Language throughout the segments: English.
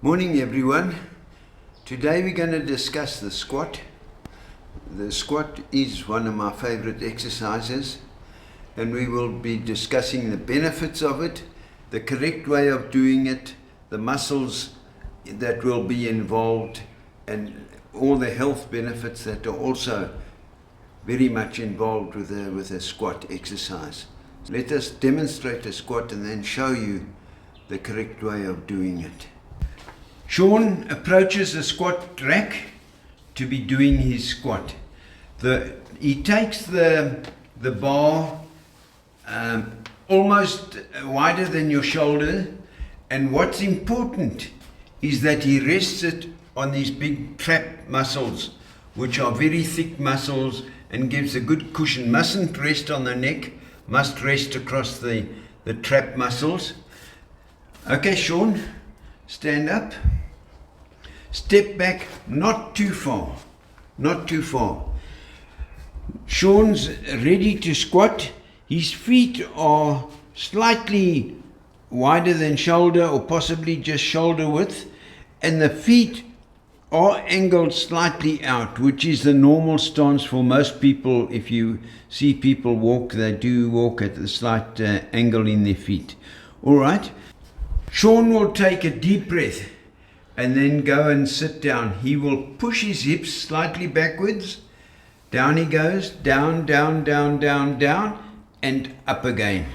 Morning everyone. Today we're going to discuss the squat. The squat is one of my favorite exercises, and we will be discussing the benefits of it, the correct way of doing it, the muscles that will be involved, and all the health benefits that are also very much involved with a squat exercise. Let us demonstrate a squat and then show you the correct way of doing it. Sean approaches the squat rack to be doing his squat. He takes the bar almost wider than your shoulder, and what's important is that he rests it on these big trap muscles, which are very thick muscles and gives a good cushion. Mustn't rest on the neck, must rest across the trap muscles. Okay, Sean, stand up. Step back, not too far, not too far. Sean's ready to squat. His feet are slightly wider than shoulder, or possibly just shoulder width, and the feet are angled slightly out, which is the normal stance for most people. If you see people walk, they do walk at a slight angle in their feet. All right. Sean will take a deep breath and then go and sit down. He will push his hips slightly backwards. Down he goes, down, down, down, down, down, and up again.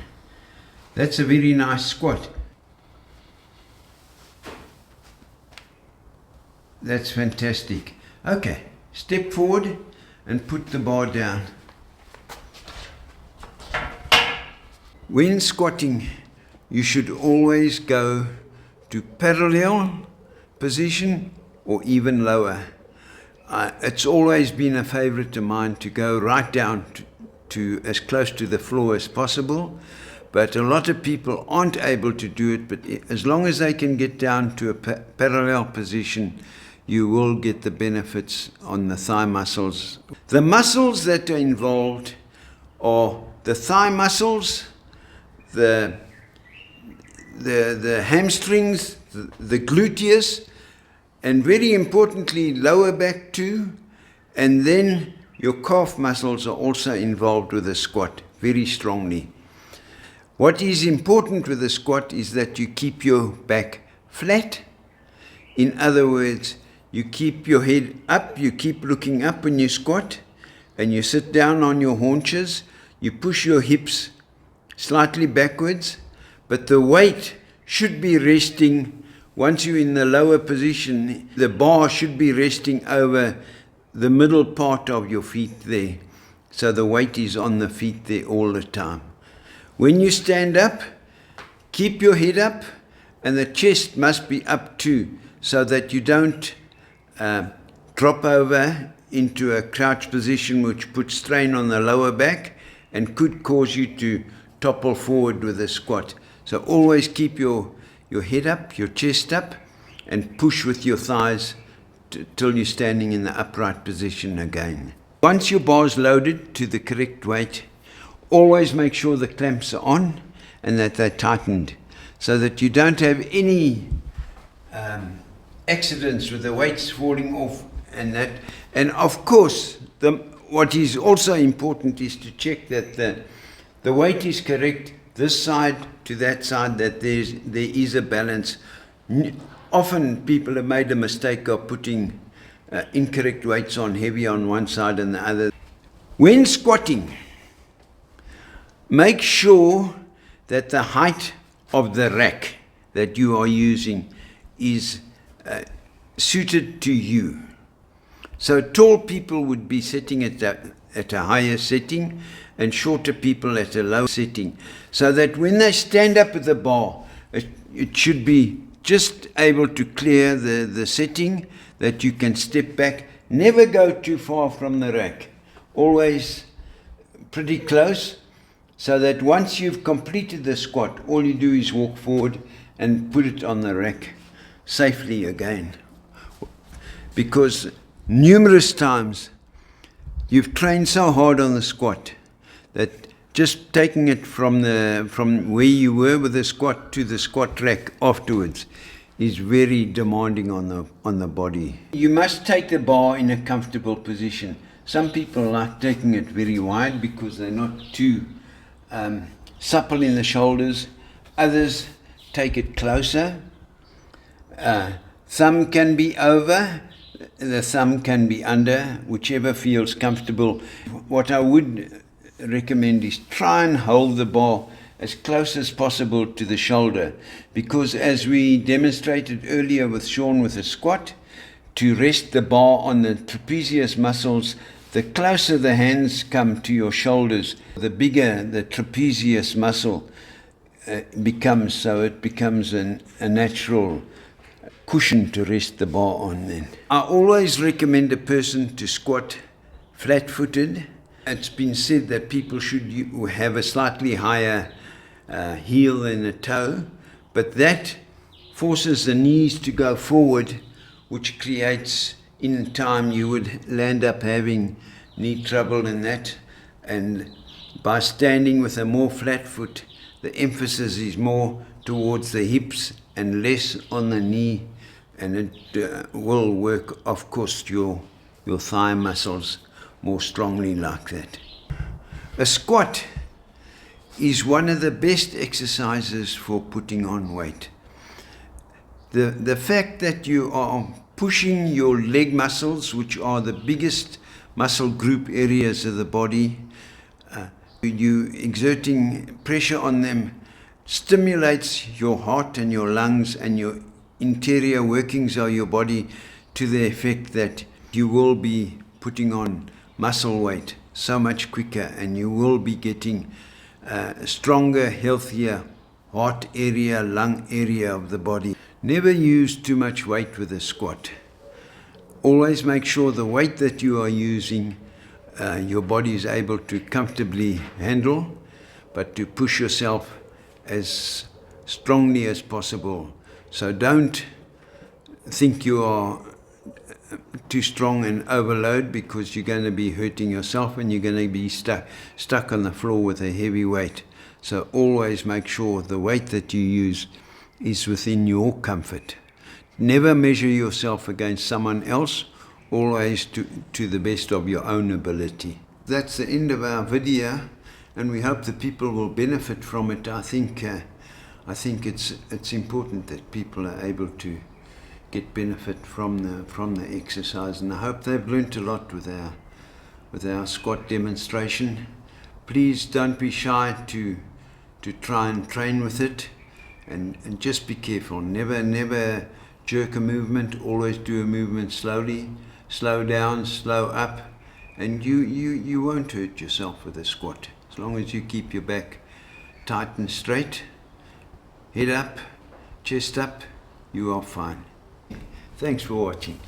That's a very nice squat. That's fantastic. Okay, step forward and put the bar down. When squatting, you should always go to parallel position or even lower. It's always been a favorite of mine to go right down to as close to the floor as possible, but a lot of people aren't able to do it. But as long as they can get down to a parallel position, you will get the benefits on the thigh muscles. The muscles that are involved are the thigh muscles, the hamstrings, the gluteus, and very importantly lower back too, and then your calf muscles are also involved with the squat very strongly. What is important with the squat is that you keep your back flat. In other words, you keep your head up, you keep looking up when you squat, and you sit down on your haunches. You push your hips slightly backwards, but the weight should be resting. Once you're in the lower position, the bar should be resting over the middle part of your feet there. So the weight is on the feet there all the time. When you stand up, keep your head up, and the chest must be up too, so that you don't drop over into a crouch position, which puts strain on the lower back and could cause you to topple forward with a squat. So always keep your head up, your chest up, and push with your thighs till you're standing in the upright position again. Once your bar is loaded to the correct weight, always make sure the clamps are on and that they're tightened, so that you don't have any accidents with the weights falling off and that. And of course, what is also important is to check that the weight is correct, this side to that side, that there is a balance. Often people have made a mistake of putting incorrect weights on, heavy on one side and the other. When squatting, make sure that the height of the rack that you are using is suited to you. So tall people would be sitting at a higher setting, and shorter people at a low setting, so that when they stand up at the bar, it should be just able to clear the setting, that you can step back. Never go too far from the rack, always pretty close, so that once you've completed the squat, all you do is walk forward and put it on the rack safely again. Because numerous times you've trained so hard on the squat that just taking it from where you were with the squat to the squat rack afterwards is very demanding on the body. You must take the bar in a comfortable position. Some people like taking it very wide because they're not too supple in the shoulders. Others take it closer. Thumb can be over, the thumb can be under, whichever feels comfortable. What I would recommend is try and hold the bar as close as possible to the shoulder, because as we demonstrated earlier with Sean with a squat, to rest the bar on the trapezius muscles, the closer the hands come to your shoulders, the bigger the trapezius muscle becomes, so it becomes a natural cushion to rest the bar on then. I always recommend a person to squat flat-footed. It's been said that people should have a slightly higher heel than a toe, but that forces the knees to go forward, which creates, in time, you would land up having knee trouble and that. And by standing with a more flat foot, the emphasis is more towards the hips and less on the knee, and it will work, of course, your thigh muscles more strongly like that. A squat is one of the best exercises for putting on weight. The fact that you are pushing your leg muscles, which are the biggest muscle group areas of the body, you exerting pressure on them stimulates your heart and your lungs and your interior workings of your body to the effect that you will be putting on muscle weight so much quicker, and you will be getting stronger, healthier heart area, lung area of the body. Never use too much weight with a squat. Always make sure the weight that you are using, your body is able to comfortably handle, but to push yourself as strongly as possible. So don't think you are too strong and overload, because you're going to be hurting yourself and you're going to be stuck on the floor with a heavy weight. So always make sure the weight that you use is within your comfort. Never measure yourself against someone else, always to the best of your own ability. That's the end of our video, and we hope the people will benefit from it. I think it's important that people are able to get benefit from the exercise, and I hope they've learnt a lot with our squat demonstration. Please don't be shy to try and train with it, and just be careful. Never jerk a movement. Always do a movement slowly, slow down, slow up, and you won't hurt yourself with a squat as long as you keep your back tight and straight, head up, chest up. You are fine. Thanks for watching.